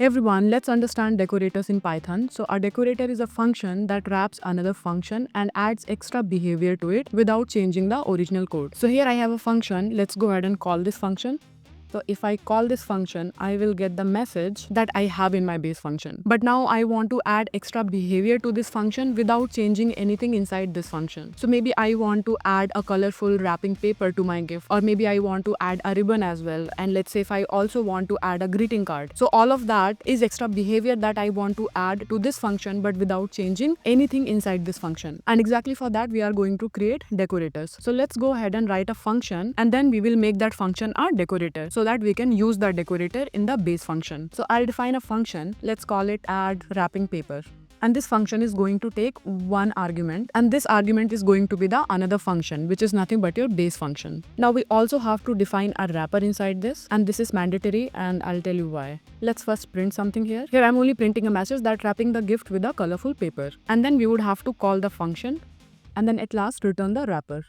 Everyone, let's understand decorators in Python. So a decorator is a function that wraps another function and adds extra behavior to it without changing the original code. So here I have a function. Let's go ahead and call this function. So if I call this function, I will get the message that I have in my base function. But now I want to add extra behavior to this function without changing anything inside this function. So maybe I want to add a colorful wrapping paper to my gift, or maybe I want to add a ribbon as well. And let's say if I also want to add a greeting card. So all of that is extra behavior that I want to add to this function, but without changing anything inside this function. And exactly for that, we are going to create decorators. So let's go ahead and write a function, and then we will make that function our decorator, so that we can use the decorator in the base function. So I'll define a function. Let's call it add wrapping paper. And this function is going to take one argument, and this argument is going to be the another function, which is nothing but your base function. Now we also have to define a wrapper inside this, and this is mandatory, and I'll tell you why. Let's first print something here. Here I'm only printing a message that wrapping the gift with a colorful paper. And then we would have to call the function, and then at last return the wrapper.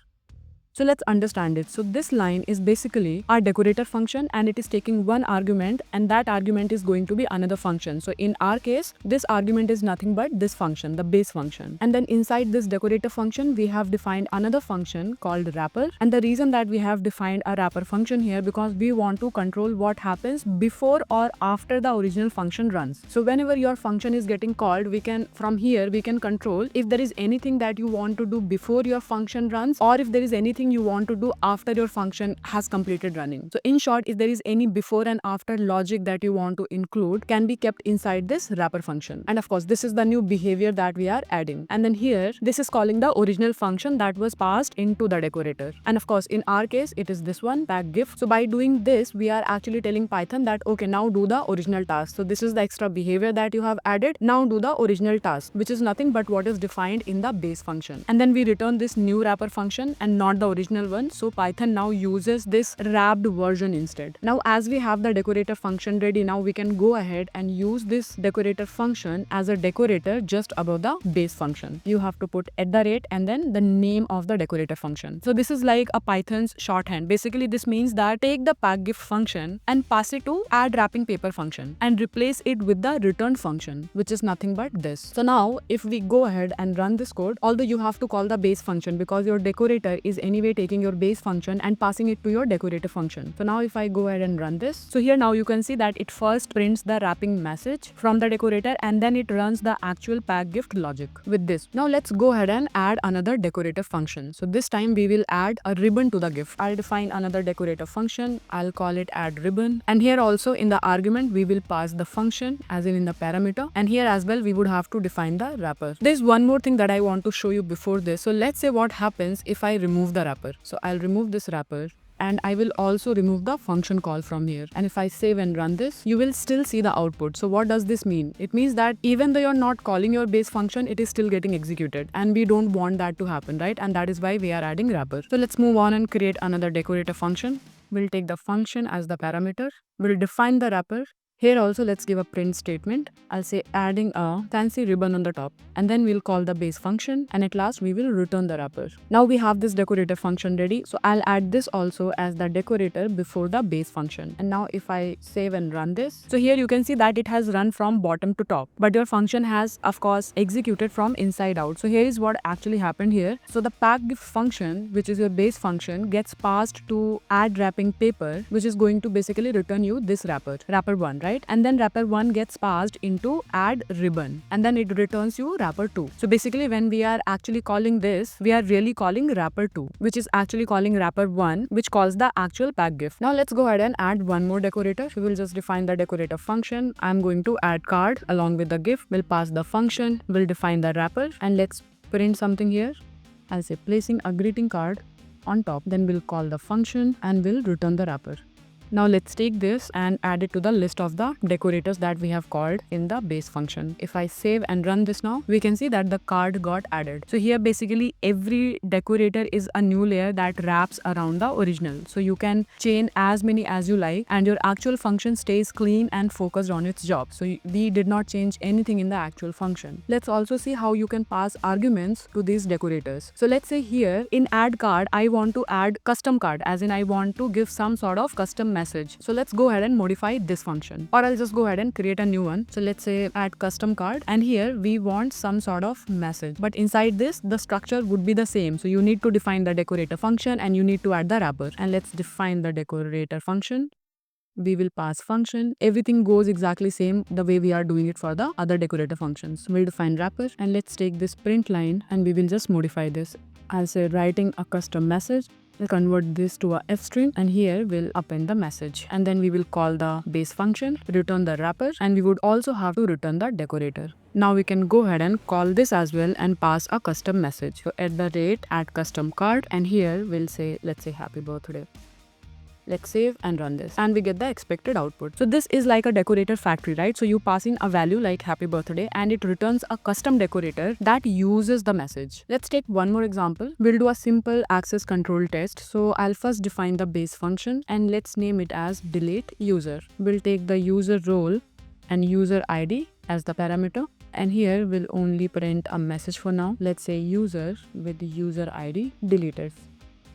So let's understand it. So this line is basically our decorator function, and it is taking one argument, and that argument is going to be another function. So in our case, this argument is nothing but this function, the base function. And then inside this decorator function, we have defined another function called wrapper. And the reason that we have defined a wrapper function here, because we want to control what happens before or after the original function runs. So whenever your function is getting called, from here we can control if there is anything that you want to do before your function runs, or if there is anything you want to do after your function has completed running. So in short, if there is any before and after logic that you want to include, can be kept inside this wrapper function. And of course, this is the new behavior that we are adding. And then here, this is calling the original function that was passed into the decorator. And of course, in our case, it is this one, pack gift. So by doing this, we are actually telling Python that, okay, now do the original task. So this is the extra behavior that you have added. Now do the original task, which is nothing but what is defined in the base function. And then we return this new wrapper function and not the original one. So Python now uses this wrapped version instead. Now as we have the decorator function ready, now we can go ahead and use this decorator function as a decorator just above the base function. You have to put @ and then the name of the decorator function. So this is like a Python's shorthand. Basically this means that take the packGift function and pass it to add wrapping paper function and replace it with the return function, which is nothing but this. So now if we go ahead and run this code, although you have to call the base function because your decorator is anyway taking your base function and passing it to your decorator function. So now if I go ahead and run this, so here now you can see that it first prints the wrapping message from the decorator, and then it runs the actual packGift logic with this. Now let's go ahead and add another decorator function. So this time we will add a ribbon to the gift. I'll define another decorator function. I'll call it add ribbon, and here also in the argument we will pass the function as in the parameter, and here as well we would have to define the wrapper. There's one more thing that I want to show you before this. So let's say what happens if I remove the wrapper. So I'll remove this wrapper, and I will also remove the function call from here. And if I save and run this, you will still see the output. So what does this mean? It means that even though you're not calling your base function, it is still getting executed, and we don't want that to happen, right? And that is why we are adding wrapper. So let's move on and create another decorator function. We'll take the function as the parameter. We'll define the wrapper. Here also let's give a print statement. I'll say adding a fancy ribbon on the top, and then we'll call the base function, and at last we will return the wrapper. Now we have this decorator function ready, so I'll add this also as the decorator before the base function. And now if I save and run this, so here you can see that it has run from bottom to top, but your function has of course executed from inside out. So here is what actually happened here. So the packGift function, which is your base function, gets passed to add wrapping paper, which is going to basically return you this wrapper 1, right? And then wrapper 1 gets passed into add ribbon, and then it returns you wrapper 2. So basically when we are actually calling this, we are really calling wrapper 2, which is actually calling wrapper 1, which calls the actual packGift. Now let's go ahead and add one more decorator. We will just define the decorator function. I'm going to add card along with the gift. We'll pass the function, we'll define the wrapper, and let's print something here. I'll say placing a greeting card on top, then we'll call the function and we'll return the wrapper. Now let's take this and add it to the list of the decorators that we have called in the base function. If I save and run this now, we can see that the card got added. So here basically every decorator is a new layer that wraps around the original. So you can chain as many as you like, and your actual function stays clean and focused on its job. So we did not change anything in the actual function. Let's also see how you can pass arguments to these decorators. So let's say here in add card, I want to add custom card, as in I want to give some sort of custom message. So let's go ahead and modify this function, or I'll just go ahead and create a new one. So let's say add custom card, and here we want some sort of message, but inside this the structure would be the same. So you need to define the decorator function and you need to add the wrapper. And let's define the decorator function. We will pass function. Everything goes exactly same the way we are doing it for the other decorator functions. We'll define wrapper, and let's take this print line and we will just modify this. I'll say writing a custom message. We'll convert this to a f string, and here we'll append the message, and then we will call the base function, return the wrapper, and we would also have to return the decorator. Now we can go ahead and call this as well and pass a custom message. So at the rate add custom card, and here we'll say, let's say happy birthday. Let's save and run this, and we get the expected output. So this is like a decorator factory, right? So you pass in a value like happy birthday and it returns a custom decorator that uses the message. Let's take one more example. We'll do a simple access control test. So I'll first define the base function and let's name it as delete user. We'll take the user role and user ID as the parameter, and here we'll only print a message for now. Let's say user with the user ID deleted.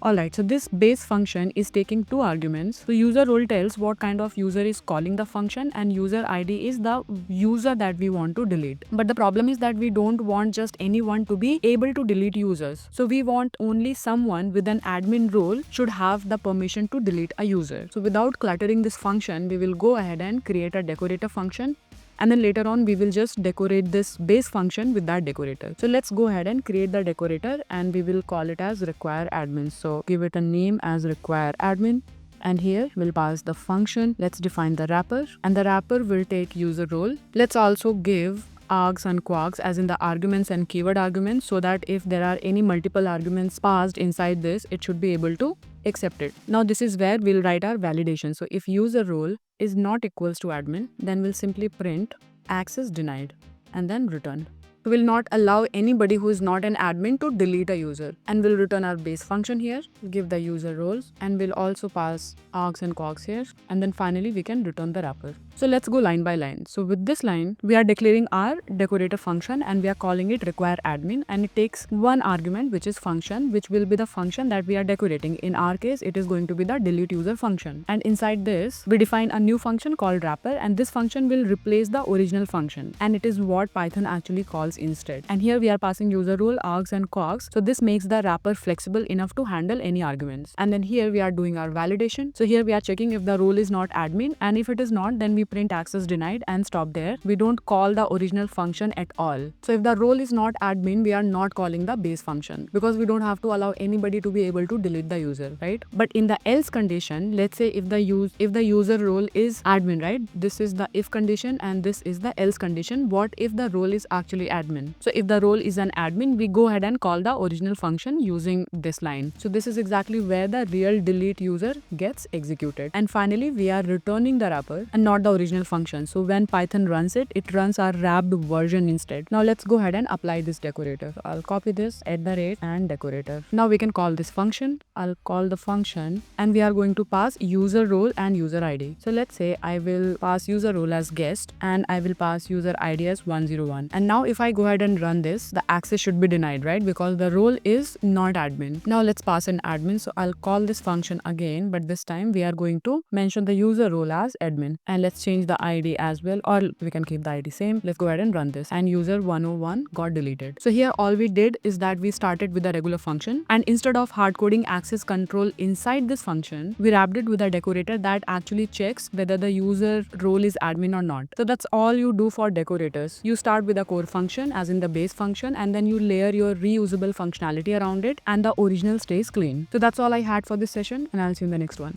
Alright, so this base function is taking two arguments. So user role tells what kind of user is calling the function, and user ID is the user that we want to delete. But the problem is that we don't want just anyone to be able to delete users. So we want only someone with an admin role should have the permission to delete a user. So without cluttering this function, we will go ahead and create a decorator function. And then later on, we will just decorate this base function with that decorator. So let's go ahead and create the decorator, and we will call it as require admin. So give it a name as require admin. And here we'll pass the function. Let's define the wrapper, and the wrapper will take user role. Let's also give args and quarks as in the arguments and keyword arguments, so that if there are any multiple arguments passed inside this, it should be able to accept it. Now this is where we'll write our validation. So if user role is not equals to admin, then we'll simply print access denied and then return. Will not allow anybody who is not an admin to delete a user, and we'll return our base function here, give the user roles, and we'll also pass args and quarks here, and then finally we can return the wrapper. So let's go line by line. So with this line, we are declaring our decorator function and we are calling it require admin, and it takes one argument, which is function, which will be the function that we are decorating. In our case, it is going to be the delete user function, and inside this we define a new function called wrapper, and this function will replace the original function, and it is what Python actually calls instead. And here we are passing user role, args and quarks, so this makes the wrapper flexible enough to handle any arguments. And then here we are doing our validation. So here we are checking if the role is not admin, and if it is not, then we print access denied and stop there. We don't call the original function at all. So if the role is not admin, we are not calling the base function, because we don't have to allow anybody to be able to delete the user, right? But in the else condition, let's say if the user role is admin, right? This is the if condition and this is the else condition. What if the role is actually admin? So if the role is an admin, we go ahead and call the original function using this line. So this is exactly where the real delete user gets executed. And finally, we are returning the wrapper and not the original function. So when Python runs it, it runs our wrapped version instead. Now let's go ahead and apply this decorator. So I'll copy this @ and decorator. Now we can call this function. I'll call the function and we are going to pass user role and user ID. So let's say I will pass user role as guest and I will pass user ID as 101. And now if I go ahead and run this, the access should be denied, right? Because the role is not admin. Now let's pass an admin. So I'll call this function again, but this time we are going to mention the user role as admin, and let's change the ID as well, or we can keep the ID same. Let's go ahead and run this, and user 101 got deleted. So here all we did is that we started with a regular function, and instead of hard coding access control inside this function, we wrapped it with a decorator that actually checks whether the user role is admin or not. So that's all you do for decorators. You start with a core function as in the base function, and then you layer your reusable functionality around it, and the original stays clean. So that's all I had for this session, and I'll see you in the next one.